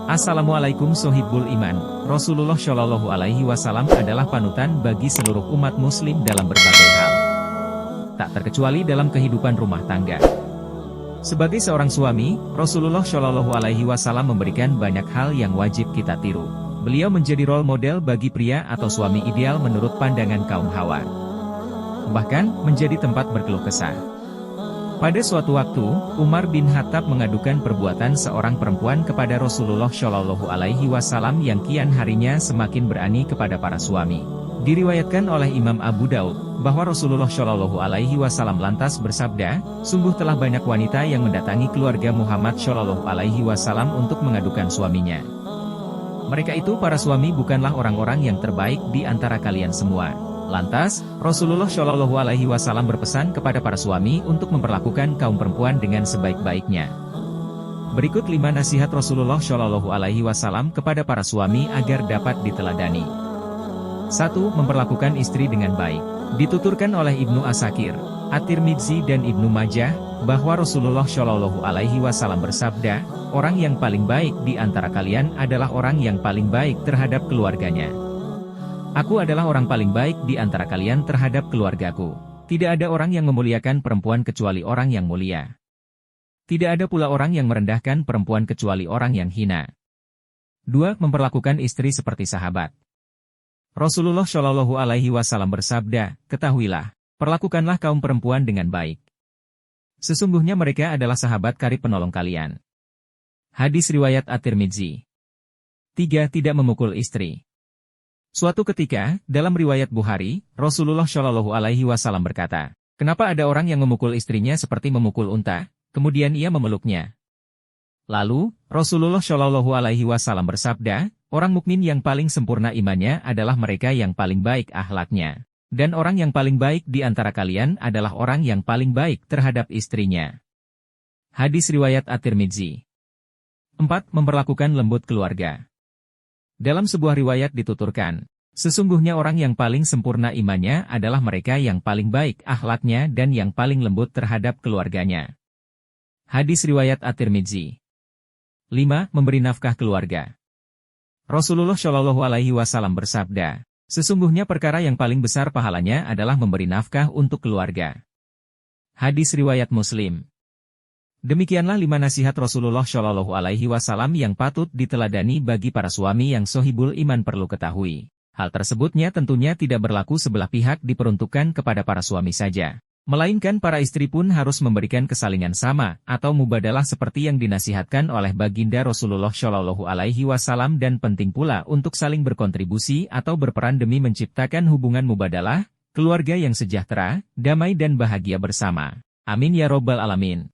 Assalamualaikum Sohibul Iman. Rasulullah Shallallahu Alaihi Wasallam adalah panutan bagi seluruh umat muslim dalam berbagai hal. Tak terkecuali dalam kehidupan rumah tangga. Sebagai seorang suami, Rasulullah Shallallahu Alaihi Wasallam memberikan banyak hal yang wajib kita tiru. Beliau menjadi role model bagi pria atau suami ideal menurut pandangan kaum Hawa. Bahkan, menjadi tempat berkeluh kesah. Pada suatu waktu, Umar bin Khattab mengadukan perbuatan seorang perempuan kepada Rasulullah Shallallahu Alaihi Wasallam yang kian harinya semakin berani kepada para suami. Diriwayatkan oleh Imam Abu Daud, bahwa Rasulullah Shallallahu Alaihi Wasallam lantas bersabda, sungguh telah banyak wanita yang mendatangi keluarga Muhammad Shallallahu Alaihi Wasallam untuk mengadukan suaminya. Mereka itu para suami bukanlah orang-orang yang terbaik di antara kalian semua. Lantas, Rasulullah Shallallahu Alaihi Wasallam berpesan kepada para suami untuk memperlakukan kaum perempuan dengan sebaik-baiknya. Berikut 5 nasihat Rasulullah Shallallahu Alaihi Wasallam kepada para suami agar dapat diteladani. 1. Memperlakukan istri dengan baik. Dituturkan oleh Ibnu Asakir, At-Tirmidzi dan Ibnu Majah, bahwa Rasulullah Shallallahu Alaihi Wasallam bersabda, orang yang paling baik di antara kalian adalah orang yang paling baik terhadap keluarganya. Aku adalah orang paling baik di antara kalian terhadap keluargaku. Tidak ada orang yang memuliakan perempuan kecuali orang yang mulia. Tidak ada pula orang yang merendahkan perempuan kecuali orang yang hina. 2. Memperlakukan istri seperti sahabat. Rasulullah Shallallahu Alaihi Wasallam bersabda, ketahuilah, perlakukanlah kaum perempuan dengan baik. Sesungguhnya mereka adalah sahabat karib penolong kalian. Hadis riwayat At-Tirmidzi. 3. Tidak memukul istri. Suatu ketika, dalam riwayat Bukhari, Rasulullah Shallallahu Alaihi Wasallam berkata, kenapa ada orang yang memukul istrinya seperti memukul unta, kemudian ia memeluknya? Lalu, Rasulullah Shallallahu Alaihi Wasallam bersabda, orang mukmin yang paling sempurna imannya adalah mereka yang paling baik akhlaknya. Dan orang yang paling baik di antara kalian adalah orang yang paling baik terhadap istrinya. Hadis riwayat At-Tirmidzi. 4. Memperlakukan lembut keluarga. Dalam sebuah riwayat dituturkan, sesungguhnya orang yang paling sempurna imannya adalah mereka yang paling baik akhlaknya dan yang paling lembut terhadap keluarganya. Hadis riwayat At-Tirmidzi. 5. Memberi nafkah keluarga. Rasulullah Shallallahu Alaihi Wasallam bersabda, sesungguhnya perkara yang paling besar pahalanya adalah memberi nafkah untuk keluarga. Hadis riwayat Muslim. Demikianlah 5 nasihat Rasulullah Shallallahu Alaihi Wasallam yang patut diteladani bagi para suami yang sohibul iman perlu ketahui. Hal tersebutnya tentunya tidak berlaku sebelah pihak diperuntukkan kepada para suami saja. Melainkan para istri pun harus memberikan kesalingan sama, atau mubadalah seperti yang dinasihatkan oleh baginda Rasulullah Shallallahu Alaihi Wasallam dan penting pula untuk saling berkontribusi atau berperan demi menciptakan hubungan mubadalah, keluarga yang sejahtera, damai dan bahagia bersama. Amin ya robbal alamin.